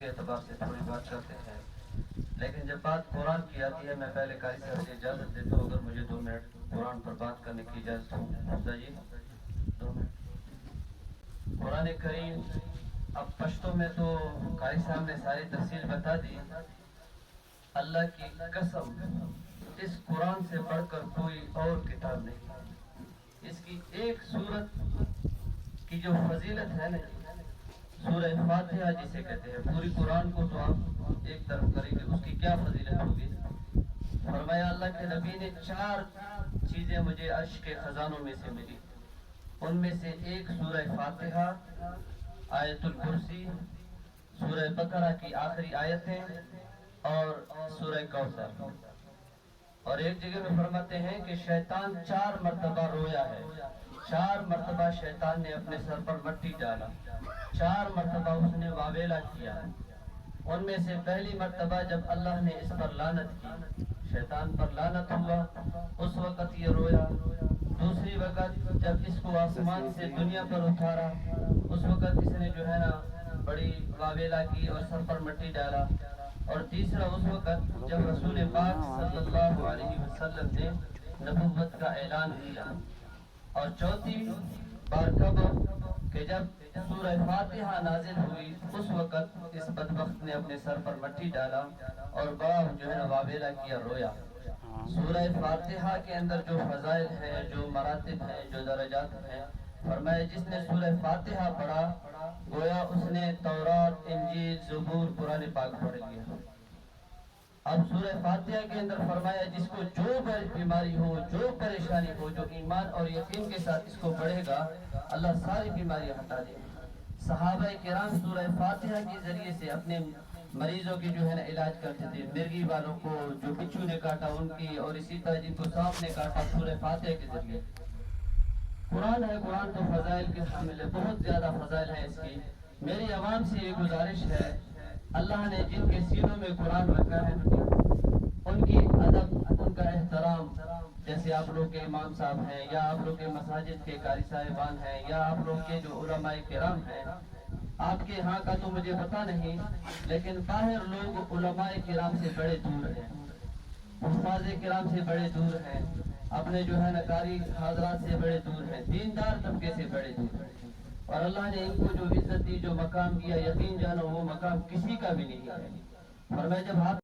کے اعتبار سے تھوڑی بات کرتے ہیں، لیکن جب بات قرآن کی آتی ہے میں پہلے قاری صاحب سے اجازت دیتا ہوں، اگر مجھے 2 منٹ قرآن پر بات کرنے کی اجازت ہو جی 2 منٹ قرآن کریم۔ اب پشتوں میں تو قاری صاحب نے ساری تفصیل بتا دی، اللہ کی قسم اس قرآن سے بڑھ کر کوئی اور کتاب نہیں۔ اس کی ایک سورت کی جو فضیلت ہے نا، سورہ فاتحہ جسے کہتے ہیں، پوری قرآن کو تو آپ ایک طرف کریں گے، اس کی کیا فضیلت ہوگی؟ فرمایا اللہ کے نبی نے 4 چیزیں مجھے عرش کے خزانوں میں سے ملی، ان میں سے ایک سورہ فاتحہ، آیت الکرسی، سورہ بقرہ کی آخری آیتیں اور سورہ کوثر۔ اور ایک جگہ میں فرماتے ہیں کہ شیطان 4 مرتبہ رویا ہے، 4 مرتبہ شیطان نے اپنے سر پر مٹی ڈالا، 4 مرتبہ اس نے واویلا کیا۔ ان میں سے پہلی مرتبہ جب اللہ نے اس پر لعنت کی، شیطان پر لعنت ہوا، اس وقت یہ رویا۔ دوسری وقت جب اس کو آسمان سے دنیا پر اتارا، اس وقت اس نے جو ہے نا بڑی واویلا کی اور سر پر مٹی ڈالا۔ اور تیسرا اس وقت جب رسول پاک صلی اللہ علیہ وسلم نے نبوت کا اعلان کیا۔ اور چوتھی بار کب؟ کہ جب سورہ فاتحہ نازل ہوئی، اس وقت اس بدبخت نے اپنے سر پر مٹی ڈالا اور بڑا جو ہے نا واویلا کیا، رویا۔ سورہ فاتحہ کے اندر جو فضائل ہیں، جو مراتب ہیں، جو درجات ہیں، فرمایا جس نے سورہ فاتحہ پڑھا گویا اس نے تورات، انجیل، زبور، قرآن پاک پڑھ لیا۔ اب سورہ فاتحہ کے اندر فرمایا جس کو جو بیماری ہو، جو پریشانی ہو، جو ایمان اور یقین کے ساتھ اس کو پڑھے گا، اللہ ساری بیماریاں ہٹا دے گا۔ صحابہ کرام سورہ فاتحہ کے ذریعے سے اپنے مریضوں کی جو ہے نا علاج کرتے تھے، مرگی والوں کو جو بچھو نے کاٹا ان کی، اور اسی طرح جن کو سانپ نے کاٹا، سورہ فاتحہ کے ذریعے۔ قرآن ہے، قرآن تو فضائل کے حامل ہے، بہت زیادہ فضائل ہیں اس کی۔ میری عوام سے یہ گزارش ہے، اللہ نے جن کے سینوں میں قرآن رکھا ہے ان کی ادب، ان کا احترام، جیسے آپ لوگ کے امام صاحب ہیں، یا آپ لوگ کے مساجد کے قاری صاحبان ہیں، یا آپ لوگ کے جو علماء کرام ہیں، آپ کے ہاں کا تو مجھے پتا نہیں، لیکن باہر لوگ علماء کرام سے بڑے دور ہیں، حفاظ کرام سے بڑے دور ہیں، اپنے جو ہے نا قاری حضرات سے بڑے دور ہیں، دیندار طبقے سے بڑے دور ہیں۔ اور اللہ نے ان کو جو عزت دی، جو مقام دیا، یقین جانو وہ مقام کسی کا بھی نہیں ہے۔ اور میں جب